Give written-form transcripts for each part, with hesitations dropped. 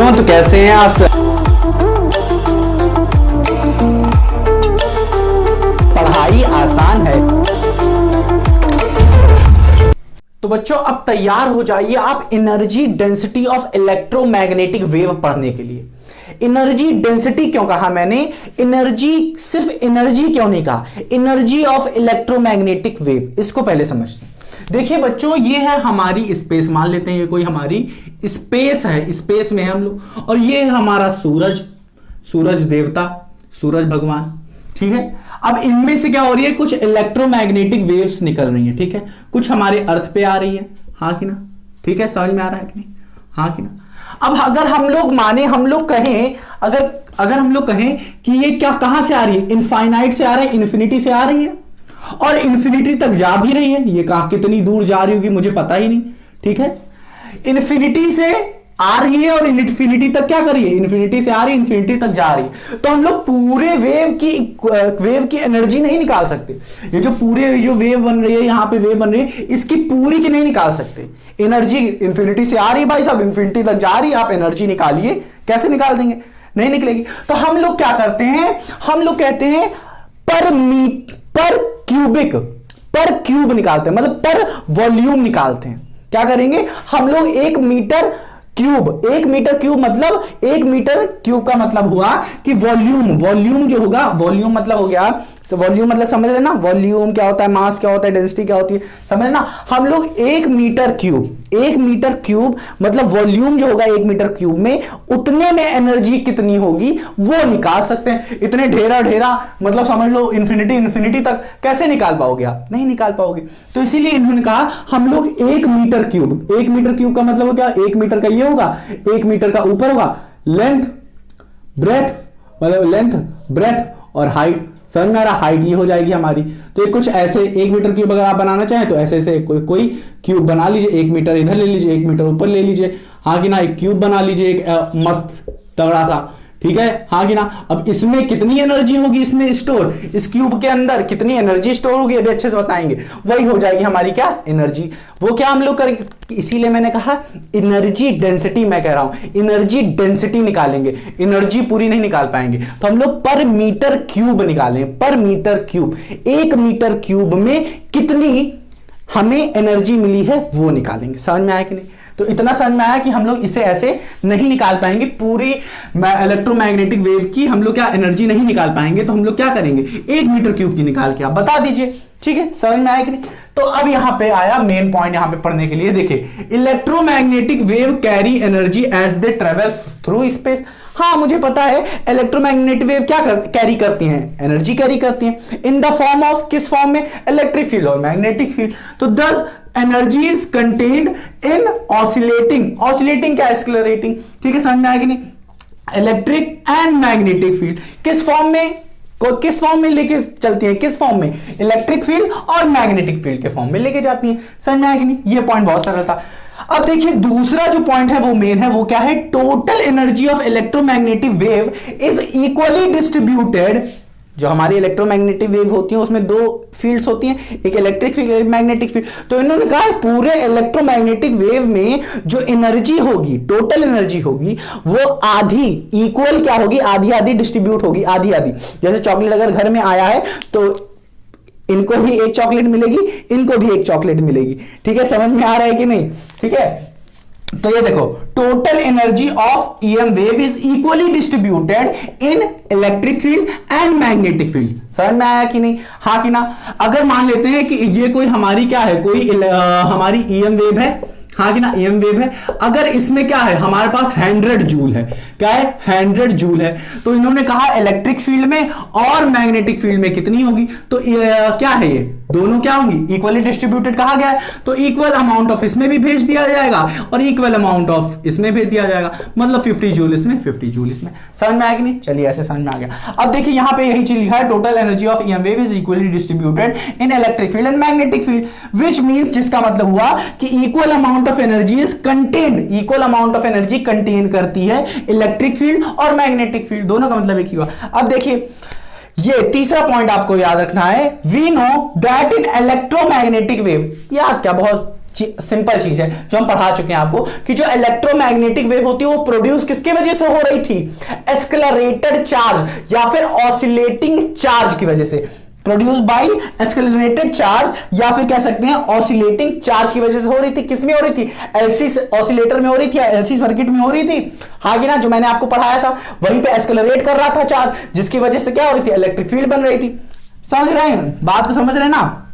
क्यों, तो कैसे हैं आप सब? पढ़ाई आसान है। तो बच्चों अब तैयार हो जाइए आप energy density of electromagnetic wave पढ़ने के लिए। एनर्जी डेंसिटी क्यों कहा मैंने, एनर्जी सिर्फ एनर्जी क्यों नहीं कहा, एनर्जी ऑफ इलेक्ट्रोमैग्नेटिक वेव, इसको पहले समझते हैं। देखिए बच्चों, ये है हमारी स्पेस, मान लेते हैं ये कोई हमारी स्पेस है, स्पेस में है हम लोग, और ये है हमारा सूरज, सूरज देवता, सूरज भगवान, ठीक है। अब इनमें से क्या हो रही है, कुछ इलेक्ट्रोमैग्नेटिक वेव्स निकल रही हैं, ठीक है, कुछ हमारे अर्थ पे आ रही है, हाँ कि ना, ठीक है, समझ में आ रहा है कि नहीं, हाँ कि ना। अब अगर हम लोग माने, हम लोग कहें, अगर हम लोग कहें कि ये क्या कहां से आ रही है, इनफाइनाइट से आ रहा है, इन्फिनिटी से आ रही है, और इन्फिनिटी तक जा भी रही है, ये कहां कितनी दूर जा रही होगी मुझे पता ही नहीं, ठीक है। इन्फिनिटी से आ रही है और इन्फिनिटी तक क्या कर रही है, इन्फिनिटी से आ रही है, इन्फिनिटी तक जा रही है, तो हम लोग पूरे वेव की एनर्जी नहीं निकाल सकते। ये जो पूरे जो वेव बन रही है, यहां पे वेव बन रही है, इसकी पूरी की नहीं निकाल सकते एनर्जी। इन्फिनिटी से आ रही है भाई साहब, इन्फिनिटी तक जा रही है, आप एनर्जी निकालिए, कैसे निकाल देंगे, नहीं निकलेगी। तो हम लोग क्या करते हैं, हम लोग कहते हैं पर क्यूब निकालते हैं, मतलब पर वॉल्यूम निकालते हैं। क्या करेंगे हम लोग, 1 मीटर क्यूब मतलब 1 मीटर क्यूब का मतलब हुआ कि वॉल्यूम जो होगा, वॉल्यूम मतलब हो गया, वॉल्यूम मतलब समझ रहे ना, वॉल्यूम क्या होता है, मास क्या होता है, डेंसिटी क्या होती है, समझ ना। हम लोग 1 मीटर क्यूब मतलब वॉल्यूम जो होगा 1 मीटर क्यूब में, उतने में एनर्जी कितनी होगी वो निकाल सकते हैं। इतने ढेरा मतलब समझ लो इन्फिनिटी तक कैसे निकाल पाओगे आप, नहीं निकाल पाओगे। तो इसीलिए इन्होंने कहा हम लोग 1 मीटर क्यूब का मतलब क्या, 1 मीटर का ये होगा, 1 मीटर का ऊपर होगा लेंथ ब्रेथ और हाइट, समझ में आ रहा, हाइट ये हो जाएगी हमारी। तो ये कुछ ऐसे 1 मीटर क्यूब अगर आप बनाना चाहें तो ऐसे कोई क्यूब बना लीजिए, 1 मीटर इधर ले लीजिए, 1 मीटर ऊपर ले लीजिए, हाँ कि ना, एक क्यूब बना लीजिए, एक मस्त तगड़ा सा, ठीक है, हाँ कि ना। अब इसमें कितनी एनर्जी होगी, इसमें स्टोर, इस क्यूब के अंदर कितनी एनर्जी स्टोर होगी अभी अच्छे से बताएंगे, वही हो जाएगी हमारी क्या, एनर्जी। वो क्या हम लोग करेंगे, इसीलिए मैंने कहा एनर्जी डेंसिटी, मैं कह रहा हूं एनर्जी डेंसिटी निकालेंगे, एनर्जी पूरी नहीं निकाल पाएंगे। तो हम लोग पर मीटर क्यूब निकालेंगे, पर मीटर क्यूब, 1 मीटर क्यूब में कितनी हमें एनर्जी मिली है वो निकालेंगे। समझ में आया कि नहीं। तो इतना समझ में आया कि हम लोग इसे ऐसे नहीं निकाल पाएंगे, पूरी इलेक्ट्रोमैग्नेटिक वेव की हम लोग क्या एनर्जी नहीं निकाल पाएंगे। तो हम लोग क्या करेंगे, 1 मीटर क्यूब की निकाल के आप बता दीजिए, ठीक है, समझ में आया कि नहीं। तो अब यहां पे आया मेन पॉइंट, यहां पे पढ़ने के लिए देखिए, electromagnetic wave carry energy as they travel through space. हाँ मुझे पता है इलेक्ट्रोमैग्नेटिक वेव क्या कैरी करती हैं, एनर्जी कैरी करती हैं, इन द फॉर्म ऑफ, किस फॉर्म में, इलेक्ट्रिक फील्ड और मैग्नेटिक फील्ड। तो 10 energy is contained in oscillating क्या, एक्सेलरेटिंग, ठीक है, समझ में आएगी नहीं। इलेक्ट्रिक एंड मैग्नेटिक फील्ड किस फॉर्म में लेके चलती है, किस फॉर्म में, इलेक्ट्रिक फील्ड और मैग्नेटिक फील्ड के फॉर्म में लेके जाती है। समझ में आएगी नहीं, ये पॉइंट बहुत सरल था। अब देखिए दूसरा जो पॉइंट है वो मेन है, वो क्या है, total energy of electromagnetic wave is equally distributed. जो हमारी इलेक्ट्रोमैग्नेटिक वेव होती है उसमें 2 फील्ड्स होती हैं, एक इलेक्ट्रिक फील्ड, एक मैग्नेटिक फील्ड। तो इन्होंने कहा पूरे इलेक्ट्रोमैग्नेटिक वेव में जो एनर्जी होगी, टोटल एनर्जी होगी, वो आधी इक्वल क्या होगी, आधी आधी डिस्ट्रीब्यूट होगी, आधी आधी। जैसे चॉकलेट अगर घर में आया है तो इनको भी एक चॉकलेट मिलेगी, इनको भी एक चॉकलेट मिलेगी, ठीक है, समझ में आ रहा है कि नहीं, ठीक है। तो ये देखो, total energy of EM wave is equally distributed in electric field and magnetic field. समझ में आया कि नहीं, हाँ कि ना। अगर मान लेते हैं कि ये कोई हमारी क्या है, कोई हमारी ईएम वेव है, हाँ कि ना, ईएम वेव है। अगर इसमें क्या है, हमारे पास 100 जूल है, क्या है, 100 जूल है। तो इन्होंने कहा इलेक्ट्रिक फील्ड में और मैग्नेटिक फील्ड में कितनी होगी, तो क्या है, ये दोनों क्या होंगी, इक्वली डिस्ट्रीब्यूटेड कहा गया है। तो इक्वल अमाउंट ऑफ इसमें भी भेज दिया जाएगा और इक्वल अमाउंट ऑफ इसमें भेज दिया जाएगा, मतलब 50 जूल इसमें, 50 जूल इसमें। समझ में आया कि नहीं, चलिए ऐसे समझ में आ गया। अब देखिए यहां पे यही चीज लिखा है, total energy of EM wave is equally distributed in electric field and magnetic field, which means, जिसका मतलब हुआ कि equal amount of energy is contained, equal amount of energy contain करती है इलेक्ट्रिक फील्ड और मैग्नेटिक फील्ड, दोनों का मतलब एक ही हुआ। अब देखिए ये तीसरा पॉइंट आपको याद रखना है, we know that in electromagnetic wave, याद क्या, बहुत सिंपल चीज है जो हम पढ़ा चुके हैं आपको कि जो इलेक्ट्रोमैग्नेटिक वेव होती है वो प्रोड्यूस किसकी वजह से हो रही थी, एक्सेलरेटेड चार्ज या फिर ऑसिलेटिंग चार्ज की वजह से, प्रोड्यूस बाय एक्सेलरेटेड चार्ज या फिर कह सकते हैं ऑसिलेटिंग चार्ज की वजह से हो रही थी। किसमें हो रही थी, एलसी ऑसिलेटर में हो रही थी, एलसी सर्किट में हो रही थी, हाँ कि ना, जो मैंने आपको पढ़ाया था वहीं पे एक्सेलरेट कर रहा था चार्ज, जिसकी वजह से क्या हो रही थी, इलेक्ट्रिक फील्ड बन रही थी। समझ रहे हैं बात को, समझ रहे हैं ना,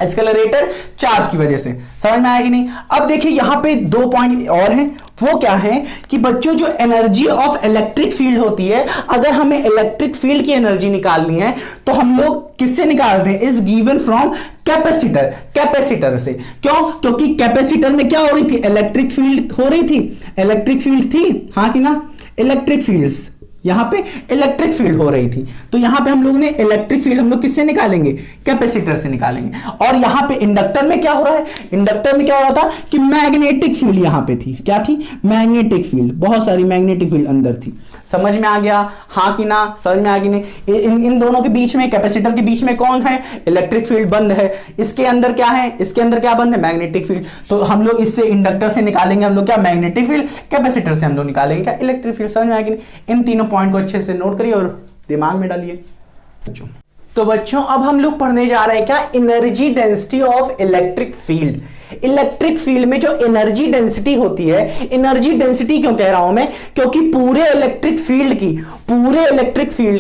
एक्सेलरेटेड चार्ज की वजह से। समझ में आया कि नहीं। अब देखिए यहां पे 2 पॉइंट और हैं, वो क्या है कि बच्चों जो एनर्जी ऑफ इलेक्ट्रिक फील्ड होती है, अगर हमें इलेक्ट्रिक फील्ड की एनर्जी निकालनी है तो हम लोग किससे निकालते हैं, is given from capacitor, capacitor से। क्यों, क्योंकि कैपेसिटर में क्या हो रही थी, इलेक्ट्रिक फील्ड हो रही थी, इलेक्ट्रिक फील्ड थी, हाँ कि ना, इलेक्ट्रिक फील्ड्स, यहां पे इलेक्ट्रिक फील्ड हो रही थी, तो यहां पे हम लोग ने इलेक्ट्रिक फील्ड हम लोग किससे निकालेंगे, कैपेसिटर से निकालेंगे। और यहां पे इंडक्टर में क्या हो रहा है, इंडक्टर में क्या हो रहा था कि मैग्नेटिक फील्ड यहां पे थी, क्या थी, मैग्नेटिक फील्ड, बहुत सारी मैग्नेटिक फील्ड अंदर थी। समझ में आ गया, हाँ कि ना, समझ में आ गई नहीं। इन दोनों के बीच में, कैपेसिटर के बीच में कौन है, इलेक्ट्रिक फील्ड बंद है, इसके अंदर क्या है, इसके अंदर क्या बंद है, मैग्नेटिक फील्ड। तो हम लोग इससे इंडक्टर से निकालेंगे हम लोग क्या, मैग्नेटिक फील्ड, कैपेसिटर से हम लोग निकालेंगे क्या, इलेक्ट्रिक फील्ड। समझ में आ गई नहीं। इन तीनों पॉइंट को अच्छे से नोट करिए और दिमाग में डालिए। तो बच्चों अब हम लोग पढ़ने जा रहे हैं क्या, energy density of electric field. Electric field में जो एनर्जी डेंसिटी होती है, एनर्जी डेंसिटी क्यों कह रहा हूं मैं, क्योंकि पूरे इलेक्ट्रिक फील्ड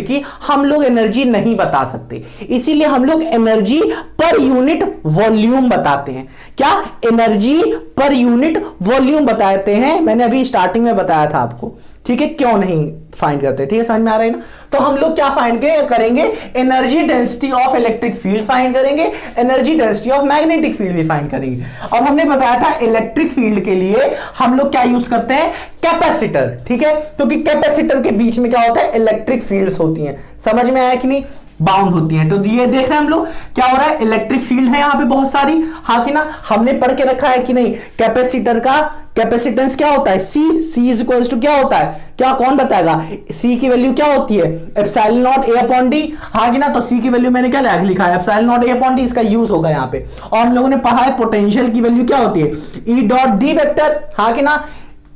की हम लोग एनर्जी नहीं बता सकते, इसीलिए हम लोग एनर्जी पर यूनिट वॉल्यूम बताते हैं। क्या, एनर्जी पर यूनिट वॉल्यूम बताते हैं, मैंने अभी स्टार्टिंग में बताया था आपको, ठीक है। क्यों नहीं फाइंड करते, ठीक है, समझ में आ रहा है ना। तो हम लोग क्या फाइंड करेंगे, energy density of electric field find करेंगे, energy density of magnetic field भी फाइंड करेंगे। अब हमने बताया था इलेक्ट्रिक फील्ड के लिए हम लोग क्या यूज करते हैं, कैपेसिटर, ठीक है, क्योंकि कैपेसिटर के बीच में क्या होता है, इलेक्ट्रिक फील्ड्स होती हैं। समझ में आया कि नहीं, बाउंड होती है। तो ये देख रहे हैं हम लोग क्या हो रहा है, इलेक्ट्रिक फील्ड है यहां पे बहुत सारी, हाँ कि ना, हमने पढ़ के रखा है कि नहीं, कैपेसिटर का कैपेसिटेंस क्या होता है, C इज इक्वल्स टू क्या होता है, क्या कौन बताएगा, C की वैल्यू क्या होती है, epsilon not A upon D, हाँ कि ना। तो C की वैल्यू मैंने क्या लिखा है, epsilon not A upon D, इसका यूज होगा यहाँ पे। और हम लोगों ने पढ़ा है पोटेंशियल की वैल्यू क्या होती है, E डॉट D वेक्टर, हाँ कि ना,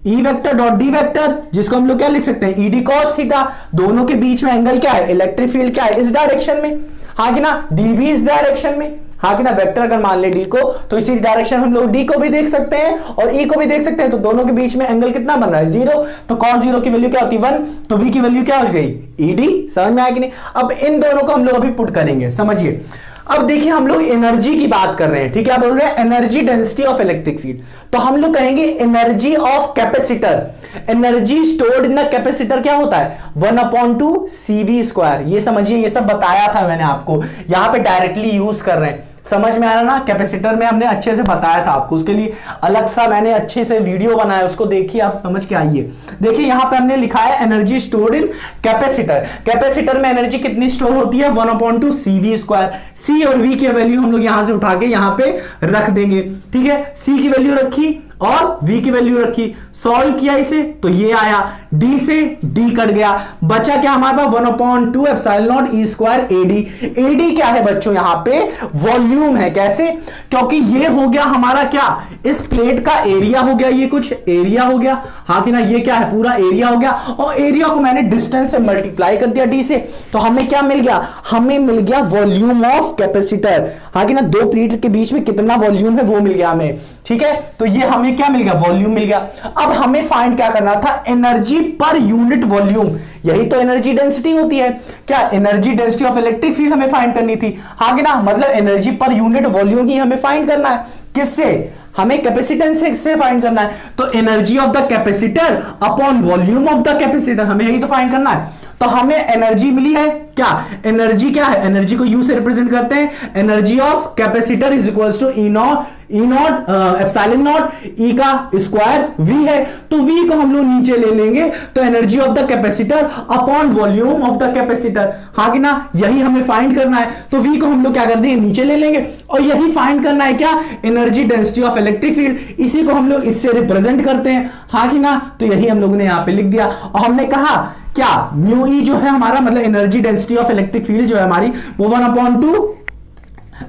E vector dot D vector, जिसको हम लोग क्या लिख सकते हैं, ED cos थीटा। दोनों के बीच में एंगल क्या है, इलेक्ट्रिक फील्ड क्या है, इस डायरेक्शन में, हाँ कि ना, D भी इस डायरेक्शन में, हाँ कि ना। वेक्टर अगर मान ले D को, तो इसी डायरेक्शन हम लोग D को भी देख सकते हैं और E को भी देख सकते हैं। तो दोनों के बीच में एंगल कितना बन रहा है, 0। तो cos 0 की वैल्यू क्या होती है, 1। तो V की वैल्यू क्या हो गई, ED। समझ में आया कि नहीं। अब इन दोनों को हम लोग अभी पुट करेंगे, समझिए। अब देखिए हम लोग एनर्जी की बात कर रहे हैं, ठीक है, बोल रहे हैं energy density of electric field, तो हम लोग कहेंगे energy of capacitor, energy stored in the capacitor क्या होता है, 1/2 CV²। ये समझिए, ये सब बताया था मैंने आपको, यहां पे डायरेक्टली यूज कर रहे हैं। समझ में आ रहा ना, कैपेसिटर में हमने अच्छे से बताया था आपको, उसके लिए अलग सा मैंने अच्छे से वीडियो बनाया, उसको देखिए, आप समझ के आइए। देखिए यहां पे हमने लिखा है एनर्जी स्टोर्ड इन कैपेसिटर, कैपेसिटर में एनर्जी कितनी स्टोर होती है, 1/2 CV²। C और V की वैल्यू हम लोग यहां से उठा के यहां पे रख देंगे, ठीक है। C की वैल्यू रखी और V की वैल्यू रखी, सॉल्व किया इसे तो ये आया, D से D कट गया, बचा क्या हमारे पास, 1/2 epsilon not E² AD। AD क्या है बच्चों, यहां पे वॉल्यूम है। कैसे, क्योंकि ये हो गया हमारा क्या, इस प्लेट का एरिया हो गया, ये कुछ एरिया हो गया, हाँ कि ना, ये क्या है, पूरा एरिया हो गया, और एरिया को मैंने डिस्टेंस से मल्टीप्लाई कर दिया D से, तो हमें क्या मिल गया, हमें मिल गया वॉल्यूम ऑफ कैपेसिटर, हाँ कि ना। 2 प्लेट के बीच में कितना वॉल्यूम है वो मिल गया हमें, ठीक है। तो ये हमें क्या मिल गया, वॉल्यूम मिल गया। अब हमें फाइंड क्या करना था, एनर्जी पर यूनिट वॉल्यूम, यही तो एनर्जी डेंसिटी होती है। क्या, energy density of electric field हमें फाइंड करनी थी, हाँ कि ना, मतलब एनर्जी पर यूनिट वॉल्यूम ही हमें फाइंड करना है। किससे, हमें कैपेसिटेंस से फाइंड करना है। तो energy of the capacitor upon volume of the capacitor, हमें यही तो फाइंड करना है। तो हमें एनर्जी मिली है क्या, एनर्जी क्या है, एनर्जी को यू से रिप्रेजेंट करते हैं, energy of capacitor is equals to E naught epsilon naught E का स्क्वायर V है। तो V को हम लोग नीचे ले लेंगे, तो energy of the capacitor upon volume of the capacitor, हाँ कि ना, यही हमें फाइंड करना है। तो V को हम लोग क्या कर देंगे, नीचे ले लेंगे, और यही फाइंड करना है क्या, energy density of electric field, इसी को हम लोग इससे रिप्रेजेंट करते हैं, हाँ कि ना। तो यही हम लोगों ने यहां पे लिख दिया, और हमने कहा क्या, म्यू ई जो है हमारा, मतलब energy density of electric field जो है हमारी, वो 1/2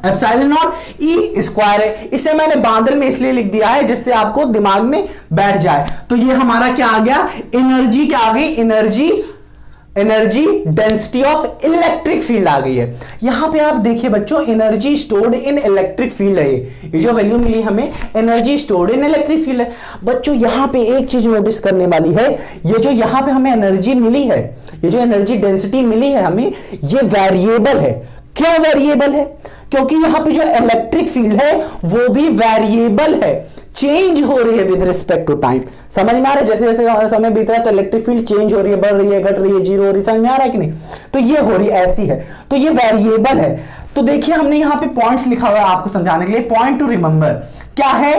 एप्सिलॉन नॉट ई स्क्वायर है। इसे मैंने बादल में इसलिए लिख दिया है जिससे आपको दिमाग में बैठ जाए। तो ये हमारा क्या आ गया, एनर्जी क्या आ गई, energy density of electric field आ गई है। यहां पे आप देखिए बच्चों, energy stored in electric field है, ये जो वैल्यू मिली हमें energy stored in electric field है। बच्चों यहां पे एक चीज नोटिस करने वाली है, ये जो यहां पे हमें एनर्जी मिली है, ये जो एनर्जी डेंसिटी मिली है हमें, ये वेरिएबल है। क्यों वेरिएबल है? क्योंकि यहां पे जो इलेक्ट्रिक फील्ड है वो भी वेरिएबल है, चेंज हो रही है विद रिस्पेक्ट टू टाइम। समझ में आ रहा है? जैसे जैसे समय बीत रहा है तो इलेक्ट्रिक फील्ड चेंज हो रही है, बढ़ रही है, घट रही है, जीरो हो रही है। समझ में आ रहा है कि नहीं? तो ये हो रही ऐसी है, तो ये वेरिएबल है। तो देखिए हमने यहां पे पॉइंट्स लिखा हुआ है आपको समझाने के लिए। पॉइंट टू रिमेंबर क्या है,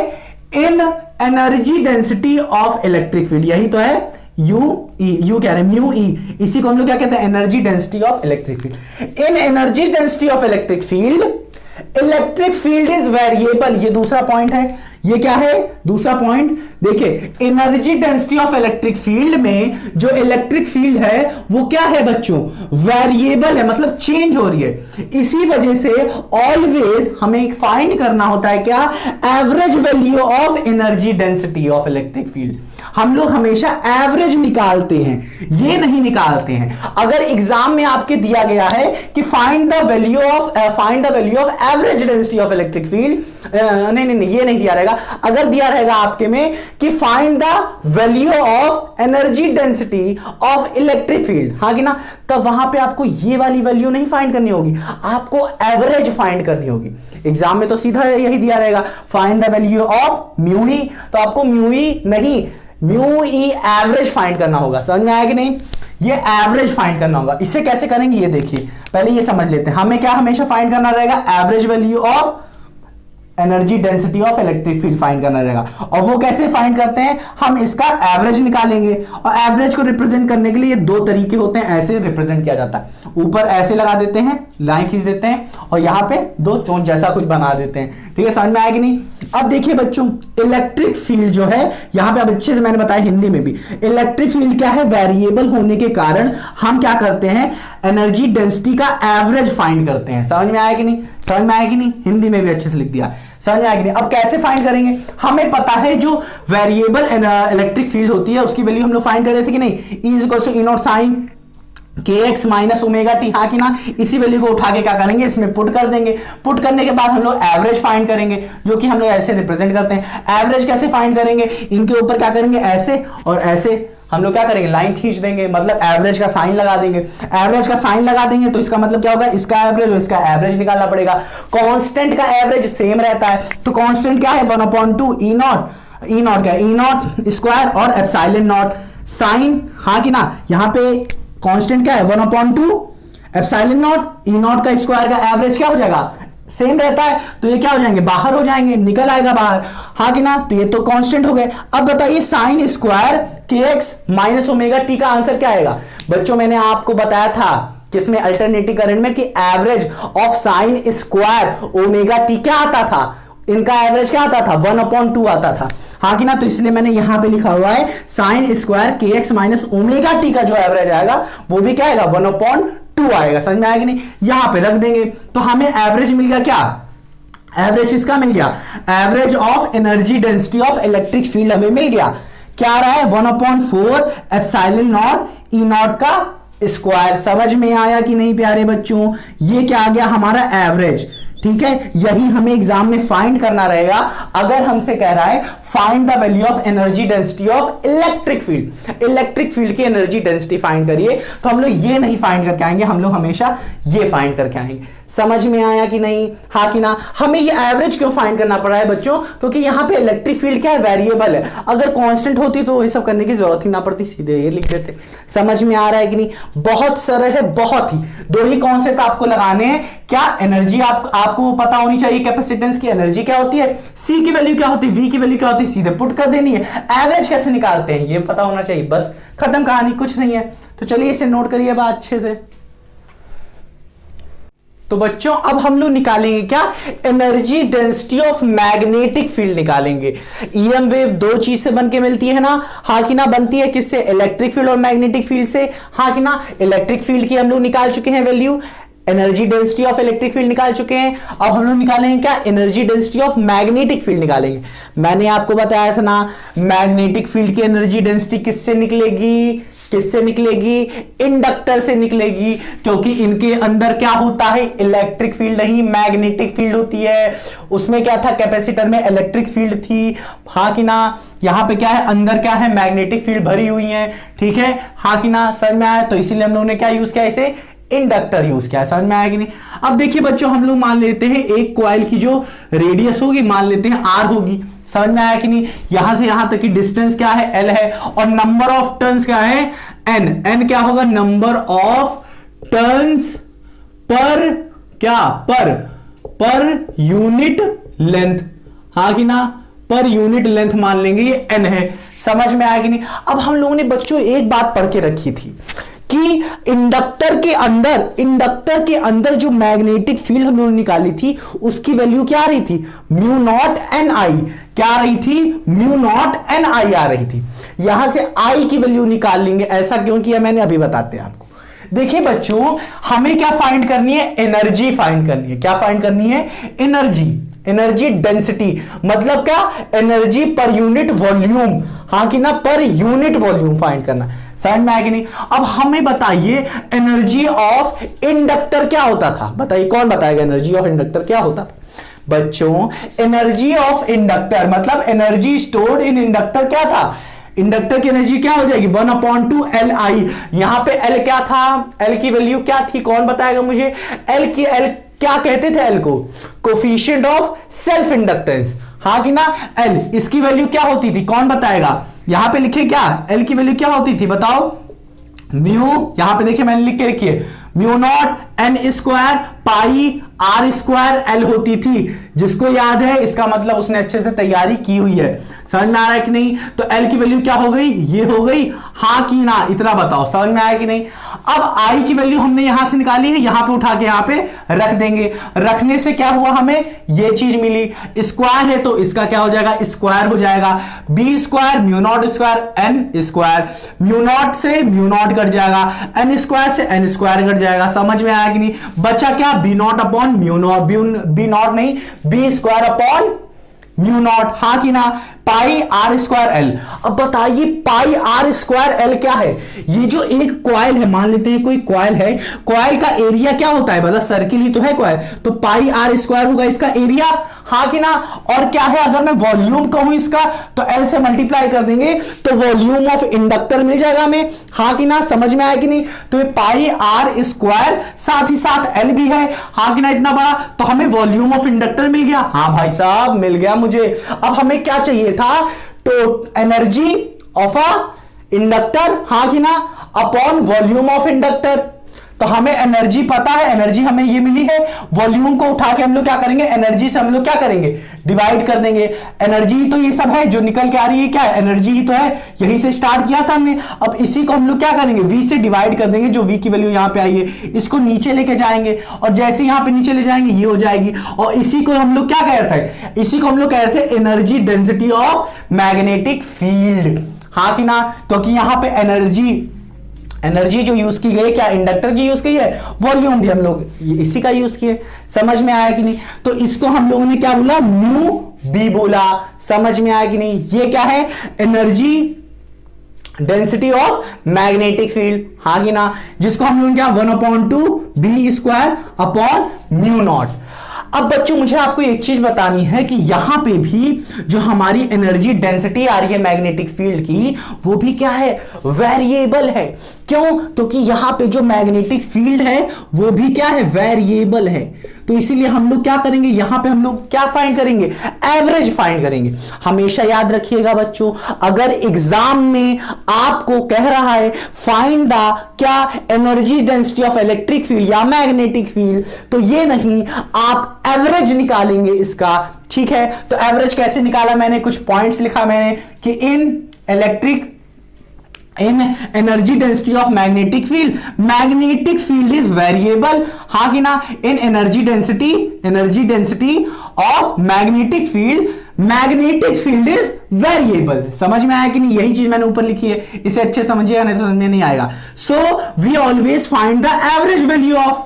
इन energy density of electric field, यही तो है यू कह रहे हैं म्यू ई, इसी को हम लोग क्या कहते हैं, energy density of electric field. In energy density of electric field electric field is variable, ये दूसरा पॉइंट है। ये क्या है दूसरा पॉइंट? देखिए energy density of electric field में जो इलेक्ट्रिक फील्ड है वो क्या है बच्चों, वेरिएबल है, मतलब चेंज हो रही है। इसी वजह से ऑलवेज हमें फाइंड करना होता है क्या, average value of energy density of electric field. हम लोग हमेशा एवरेज निकालते हैं, ये नहीं निकालते हैं। अगर एग्जाम में आपके दिया गया है कि find the value of average density of electric field, नहीं ये नहीं दिया रहेगा। अगर दिया रहेगा आपके में कि find the value of energy density of electric field, हाँ कि ना, तब वहां पे आपको ये वाली वैल्यू नहीं फाइंड करनी होगी, आपको एवरेज फाइंड करनी होगी। एग्जाम में तो सीधा यही दिया रहेगा, find the value of mu E, तो आपको म्यू ई नहीं, म्यू ई एवरेज फाइंड करना होगा। समझ में आया कि नहीं? ये एवरेज फाइंड करना होगा। इसे कैसे करेंगे ये देखिए, पहले ये समझ लेते हैं। हमें क्या हमेशा फाइंड करना रहेगा, average value of energy density of electric field find करना रहेगा। और वो कैसे फाइंड करते हैं, हम इसका एवरेज निकालेंगे। और एवरेज को रिप्रेजेंट करने के लिए दो तरीके होते हैं, ऐसे रिप्रेजेंट किया जाता है। ऊपर ऐसे लगा देते हैं, लाइन खींच देते हैं, और यहां पे दो चोंच जैसा कुछ बना देते हैं। ठीक है, समझ में आया कि नहीं? अब देखिए बच्चों, इलेक्ट्रिक फील्ड जो है यहां पे, अब अच्छे से मैंने बताया हिंदी में भी, इलेक्ट्रिक फील्ड क्या है, वेरिएबल होने के कारण हम क्या करते हैं, एनर्जी डेंसिटी का एवरेज फाइंड करते हैं। समझ में आया कि नहीं? समझ में आया कि नहीं? हिंदी में भी अच्छे से लिख दिया, समझ में आया कि नहीं? अब कैसे फाइंड करेंगे, हमें पता है जो वेरिएबल इलेक्ट्रिक फील्ड होती है उसकी वैल्यू हम लोग फाइंड कर रहे थे कि नहीं, E = E naught sine kx minus omega t, हाँ कि ना। इसी वैल्यू को उठा के क्या करेंगे, इसमें पुट कर देंगे। पुट करने के बाद हम लोग एवरेज फाइंड करेंगे, जो कि हम लोग ऐसे रिप्रेजेंट करते हैं। एवरेज कैसे फाइंड करेंगे, इनके ऊपर क्या करेंगे, ऐसे और ऐसे हम लोग क्या करेंगे, लाइन खींच देंगे, मतलब एवरेज का साइन लगा देंगे। एवरेज का साइन लगा देंगे तो इसका मतलब क्या होगा, इसका एवरेज और इसका एवरेज निकालना पड़ेगा। कांस्टेंट का एवरेज सेम रहता है, तो कांस्टेंट क्या है, 1/2 ई नॉट। ई नॉट क्या है, ई नॉट स्क्वायर और एप्सिलॉन नॉट साइन, हाँ कि ना। यहां पे कांस्टेंट क्या है, 1/2 एप्सिलॉन नॉट, ई नॉट का स्क्वायर का एवरेज क्या हो जाएगा, सेम रहता है, तो ये क्या हो जाएंगे, बाहर हो जाएंगे, निकल आएगा बाहर, हाँ कि ना। तो ये तो कांस्टेंट हो गए। अब बताइए sine square kx minus omega T का आंसर क्या आएगा। बच्चों मैंने आपको बताया था किसमें, अल्टरनेटिव करंट में, कि average of sine square omega T क्या आता था, इनका एवरेज क्या आता था, 1/2 आता था, हाँ कि ना। तो इसलिए मैंने यहां पे लिखा हुआ है sine square kx minus omega T का जो एवरेज आएगा वो भी क्या आएगा, 1/2 आएगा। समझ में आएगा नहीं? यहां पे रख देंगे तो हमें एवरेज मिल गया, क्या एवरेज इसका मिल गया, average of energy density of electric field हमें मिल गया। क्या आ रहा है, 1/4 एप्सिलॉन नॉट ई नॉट का स्क्वायर। समझ में आया कि नहीं प्यारे बच्चों? ये क्या आ गया हमारा एवरेज। ठीक है, यही हमें एग्जाम में फाइंड करना रहेगा। अगर हमसे कह रहा है find the value of energy density of electric field, electric field की एनर्जी डेंसिटी फाइंड करिए, तो हम लोग ये नहीं फाइंड करके आएंगे, हम लोग हमेशा ये फाइंड करके आएंगे। समझ में आया कि नहीं, हाँ कि ना। हमें ये एवरेज क्यों फाइंड करना पड़ा है बच्चों, क्योंकि यहां पे इलेक्ट्रिक फील्ड क्या है, वेरिएबल है। अगर कांस्टेंट होती तो ये सब करने की जरूरत ही ना पड़ती, सीधे ये लिख देते। समझ में आ रहा है कि नहीं? बहुत सरल है, बहुत ही। दो ही कॉन्सेप्ट आपको लगाने हैं, क्या एनर्जी आपको पता होनी चाहिए, कैपेसिटेंस की एनर्जी क्या होती है, सी की वैल्यू क्या होती है, वी की वैल्यू क्या होती है, सीधे पुट कर देनी है। एवरेज कैसे निकालते हैं ये पता होना चाहिए, बस खत्म कहानी, कुछ नहीं है। तो चलिए इसे नोट करिए बात अच्छे से। तो बच्चों अब हम लोग निकालेंगे क्या, energy density of magnetic field निकालेंगे। ईएम वेव दो चीज से बनके मिलती है ना, हाँ कि ना। बनती है किससे, इलेक्ट्रिक फील्ड और मैग्नेटिक फील्ड से, हाँ कि ना। इलेक्ट्रिक फील्ड की हम लोग निकाल चुके हैं value, energy density of electric field निकाल चुके हैं। अब हम लोग निकालेंगे क्या, energy density of magnetic field निकालेंगे। मैंने आपको बताया था ना, मैग्नेटिक फील्ड की एनर्जी डेंसिटी किससे निकलेगी, किससे निकलेगी, इंडक्टर से निकलेगी, क्योंकि इनके अंदर क्या होता है, इलेक्ट्रिक फील्ड नहीं मैग्नेटिक फील्ड होती है। उसमें क्या था, कैपेसिटर में इलेक्ट्रिक फील्ड थी, हाँ कि ना। यहां पे क्या है, अंदर क्या है, मैग्नेटिक फील्ड भरी हुई है, ठीक है, हाँ कि ना, समझ में आया। तो इसीलिए हम लोगों ने क्या यूज किया, इसे इंडक्टर यूज किया, समझ में आया कि नहीं। अब देखिए बच्चों, हम लोग मान लेते हैं एक कॉइल की जो रेडियस होगी मान लेते हैं आर होगी, समझ में आया कि नहीं। यहां से यहां तक की डिस्टेंस क्या है, एल है, और नंबर ऑफ टर्न्स क्या है, एन। एन क्या होगा, नंबर ऑफ टर्न्स पर क्या, पर यूनिट लेंथ, हाँ कि ना, पर यूनिट लेंथ मान लेंगे, ये एन है, समझ में आया कि नहीं। अब हम लोगों ने बच्चों एक बात पढ़ के रखी थी कि इंडक्टर के अंदर जो मैग्नेटिक फील्ड हम लोगों ने निकाली थी उसकी वैल्यू क्या आ रही थी, म्यू नॉट एन आई, क्या आ रही थी, म्यू नॉट एन आई आ रही थी। यहां से आई की वैल्यू निकाल लेंगे, ऐसा क्यों किया मैंने अभी बताते हैं आपको। देखिए बच्चों, हमें क्या फाइंड करनी है, एनर्जी फाइंड करनी है। क्या फाइंड करनी है, एनर्जी डेंसिटी, मतलब क्या, एनर्जी पर यूनिट वॉल्यूम, हाँ कि ना, पर यूनिट वॉल्यूम फाइंड करना, समझ में आया कि नहीं। अब हमें बताइए एनर्जी ऑफ इंडक्टर क्या होता था, बताइए कौन बताएगा, एनर्जी ऑफ इंडक्टर क्या होता था बच्चों। एनर्जी ऑफ इंडक्टर मतलब एनर्जी स्टोर्ड इन इंडक्टर क्या था, इंडक्टर की एनर्जी क्या हो जाएगी, 1/2 एल आई। यहां पे एल क्या था, एल की वैल्यू क्या थी, कौन बताएगा मुझे। एल क्या कहते थे, एल को कोफिशिएंट ऑफ सेल्फ इंडक्टेंस, हाँ कि ना। एल इसकी वैल्यू क्या होती थी, कौन बताएगा। यहां पे लिखे क्या, एल की वैल्यू क्या होती थी बताओ, म्यू, यहां पे देखिए मैंने लिख के रखी है, mu naught n square pi r square l होती थी। जिसको याद है इसका मतलब उसने अच्छे से तैयारी की हुई है, समझ में आ रहा है कि नहीं। तो एल की वैल्यू क्या हो गई, ये हो गई, हाँ कि ना, इतना बताओ, समझ में आया कि नहीं। अब आई की वैल्यू हमने यहां से निकाली है, यहां पे उठा के यहां पे रख देंगे। रखने से क्या हुआ, हमें ये चीज मिली, स्क्वायर है तो इसका क्या हो जाएगा, स्क्वायर हो जाएगा, B square mu naught square N square, mu naught से म्यू नॉट कट जाएगा, एन स्क्वायर से एन स्क्वायर कट जाएगा, समझ में आया कि नहीं। बचा क्या, B naught upon mu naught, B naught नहीं, B square upon mu naught, हाँ कि ना, पाई आर स्क्वायर एल। अब बताइए पाई आर स्क्वायर एल क्या है। ये जो एक कॉइल है, मान लेते हैं कोई कॉइल है, कॉइल का एरिया क्या होता है, मतलब सर्किल ही तो है कॉइल, तो पाई आर स्क्वायर होगा इसका एरिया, हाँ कि ना। और क्या है, अगर मैं वॉल्यूम कहूं इसका तो एल से मल्टीप्लाई कर देंगे तो वॉल्यूम ऑफ इंडक्टर मिल जाएगा हमें, हाँ कि ना, समझ में आया कि नहीं। तो ये पाई आर स्क्वायर साथ ही साथ एल भी है, हाँ कि ना, इतना बड़ा, तो हमें वॉल्यूम ऑफ इंडक्टर मिल गया, हाँ भाई साहब मिल गया मुझे। अब हमें क्या चाहिए था, तो एनर्जी ऑफ अ इंडक्टर, हाँ कि ना, अपॉन वॉल्यूम ऑफ इंडक्टर। तो हमें एनर्जी पता है, एनर्जी हमें ये मिली है, वॉल्यूम को उठा के हम लोग क्या करेंगे, एनर्जी से हम लोग क्या करेंगे, डिवाइड कर देंगे। एनर्जी तो ये सब है जो निकल के आ रही है, क्या है, एनर्जी ही तो है, यहीं से स्टार्ट किया था हमने। अब इसी को हम लोग क्या करेंगे, v से डिवाइड कर देंगे, जो v की वैल्यू यहां पे आई है, इसको नीचे लेके जाएंगे, और जैसे यहां पे नीचे ले जाएंगे ये हो जाएगी। और इसी को हम लोग क्या कह रहे थे, इसी को हम लोग कह रहे थे energy density of magnetic field, हाँ कि ना। क्योंकि यहां पे एनर्जी जो यूज की गई, क्या इंडक्टर की यूज की है, वॉल्यूम भी हम लोग इसी का यूज किए, समझ में आया कि नहीं। तो इसको हम लोगों ने क्या बोला, म्यू बी बोला, समझ में आया कि नहीं। ये क्या है, energy density of magnetic field, हाँ कि ना, जिसको हम लोग क्या 1/2 B square upon mu naught. अब बच्चों मुझे आपको एक चीज बतानी है कि यहां पे भी जो हमारी एनर्जी डेंसिटी आ रही है मैग्नेटिक फील्ड की, वो भी क्या है, वेरिएबल है। क्यों, क्योंकि यहां पे जो मैग्नेटिक फील्ड है वो भी क्या है, वेरिएबल है। तो इसीलिए हम लोग क्या करेंगे, यहां पे हम लोग क्या फाइंड करेंगे, एवरेज फाइंड करेंगे। हमेशा याद रखिएगा बच्चों, अगर एग्जाम में आपको कह रहा है फाइंड द क्या, energy density of electric field या मैग्नेटिक फील्ड, तो ये नहीं, आप एवरेज निकालेंगे इसका, ठीक है। तो एवरेज कैसे निकाला, मैंने कुछ पॉइंट्स लिखा मैंने कि इन energy density of magnetic field is variable, हाँ कि ना। इन energy density of magnetic field is variable, समझ में आया कि नहीं। यही चीज मैंने ऊपर लिखी है, इसे अच्छे समझिएगा नहीं तो समझ में नहीं आएगा। So we always find the average value of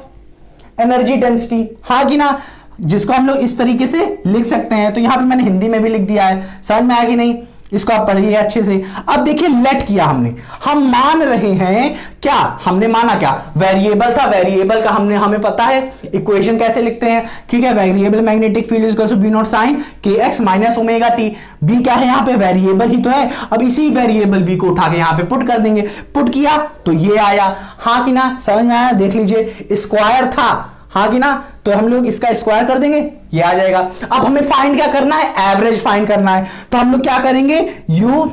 energy density, हाँ कि ना, जिसको हम लोग इस तरीके से लिख सकते हैं। तो यहां पे मैंने हिंदी में भी लिख दिया है, समझ में आया कि नहीं, इसको आप पढ़िए अच्छे से। अब देखिए लेट किया हमने, हम मान रहे हैं क्या, हमने माना क्या, वेरिएबल था, वेरिएबल का हमें पता है इक्वेशन कैसे लिखते हैं, ठीक है, variable magnetic field is equal to B naught sine के X minus omega T. B क्या है यहाँ पे, वेरिएबल ही तो है। अब इसी वेरिएबल बी को उठा के यहाँ पे पुट कर देंगे, पुट किया तो ये आया, हाँ कि ना, समझ में आया। देख लीजिए स्क्वायर था, हाँ कि ना, तो हम लोग इसका स्क्वायर कर देंगे, ये आ जाएगा। अब हमें फाइंड क्या करना है, एवरेज फाइंड करना है। तो हम लोग क्या करेंगे, यू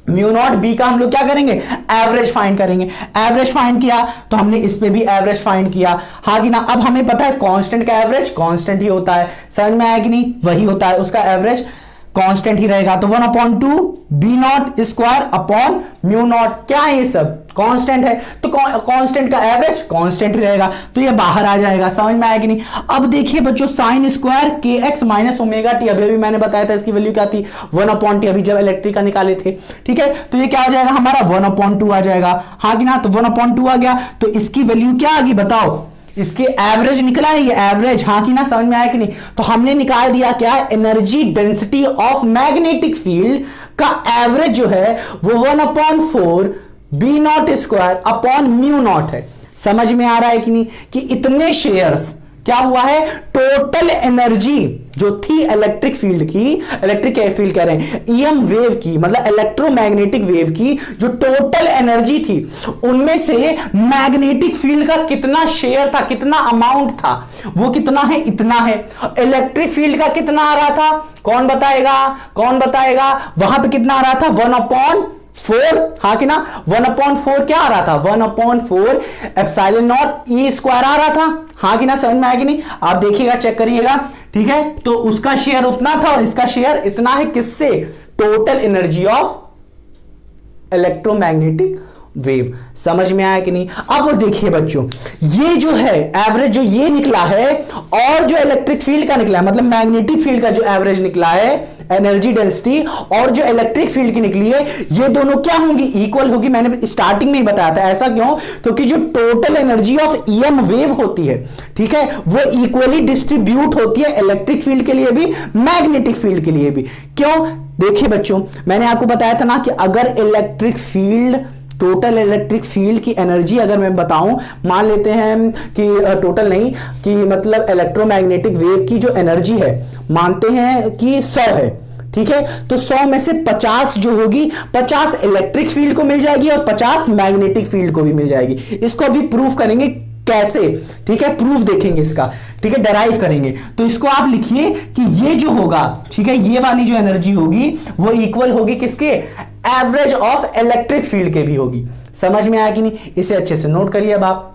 म्यू नॉट बी का हम लोग क्या करेंगे, एवरेज फाइंड करेंगे। एवरेज फाइंड किया तो हमने इस पे भी एवरेज फाइंड किया, हाँ कि ना। अब हमें पता है कांस्टेंट का एवरेज कांस्टेंट ही होता है, समझ में आया कि नहीं, वही होता है, उसका एवरेज कांस्टेंट ही रहेगा। तो 1/2 B naught square upon mu naught, क्या है ये सब कांस्टेंट है, तो कांस्टेंट का एवरेज कांस्टेंट ही रहेगा, तो ये बाहर आ जाएगा, समझ में आया कि नहीं। अब देखिए बच्चों, साइन स्क्वायर के एक्स माइनस ओमेगा टी, अभी मैंने बताया था इसकी वैल्यू क्या थी, 1/t, अभी जब इलेक्ट्रिक का निकाले थे, ठीक है। तो ये क्या हो जाएगा हमारा, 1/2 आ जाएगा, हाँ कि ना। तो 1/2 आ गया, तो इसकी वैल्यू क्या आ गई बताओ, इसके एवरेज निकला है, ये एवरेज, हाँ कि ना, समझ में आया कि नहीं। तो हमने निकाल दिया क्या, energy density of magnetic field का एवरेज जो है वो 1/4 B naught square upon mu naught है। समझ में आ रहा है कि नहीं, कि इतने शेयर्स क्या हुआ है, टोटल एनर्जी जो थी इलेक्ट्रिक फील्ड की, इलेक्ट्रिक फील्ड कह रहे हैं, ईएम वेव की, मतलब इलेक्ट्रोमैग्नेटिक वेव की जो टोटल एनर्जी थी, उनमें से मैग्नेटिक फील्ड का कितना शेयर था, कितना अमाउंट था, वो कितना है, इतना है। इलेक्ट्रिक फील्ड का कितना आ रहा था, कौन बताएगा, कौन बताएगा, वहां पे कितना आ रहा था, 1/4, हाँ कि ना, 1/4 क्या आ रहा था, 1/4 एप्सिलॉन नॉट ई स्क्वायर आ रहा था, हाँ कि ना, समझ में आया कि नहीं। आप देखिएगा, चेक करिएगा, ठीक है। तो उसका शेयर उतना था और इसका शेयर इतना है, किससे, total energy of electromagnetic wave. समझ में आया कि नहीं। अब देखिए बच्चों, ये जो है एवरेज जो ये निकला है और जो इलेक्ट्रिक फील्ड का निकला है, मतलब मैग्नेटिक फील्ड का जो एवरेज निकला है, एनर्जी डेंसिटी, और जो इलेक्ट्रिक फील्ड की निकली है, ये दोनों क्या होंगी, इक्वल होगी। मैंने स्टार्टिंग में ही बताया था, ऐसा क्यों, क्योंकि जो total energy of EM wave होती है, ठीक है, वो इक्वली डिस्ट्रीब्यूट होती है इलेक्ट्रिक फील्ड के लिए भी, मैग्नेटिक फील्ड के लिए भी। क्यों, देखिए बच्चों, मैंने आपको बताया था ना कि अगर electric field, total electric field की एनर्जी अगर मैं बताऊं, मान लेते हैं कि टोटल नहीं, कि मतलब इलेक्ट्रोमैग्नेटिक वेव की जो एनर्जी है, मानते हैं कि 100 है, ठीक है। तो 100 में से 50 जो होगी, 50 इलेक्ट्रिक फील्ड को मिल जाएगी और 50 मैग्नेटिक फील्ड को भी मिल जाएगी। इसको अभी प्रूफ करेंगे कैसे, ठीक है, प्रूफ देखेंगे इसका, ठीक है, डेराइव करेंगे। तो इसको आप लिखिए कि ये जो होगा, ठीक है, ये वाली जो एनर्जी होगी वो इक्वल होगी किसके, एवरेज ऑफ इलेक्ट्रिक फील्ड के भी होगी। समझ में आया कि नहीं, इसे अच्छे से नोट करिए अब आप।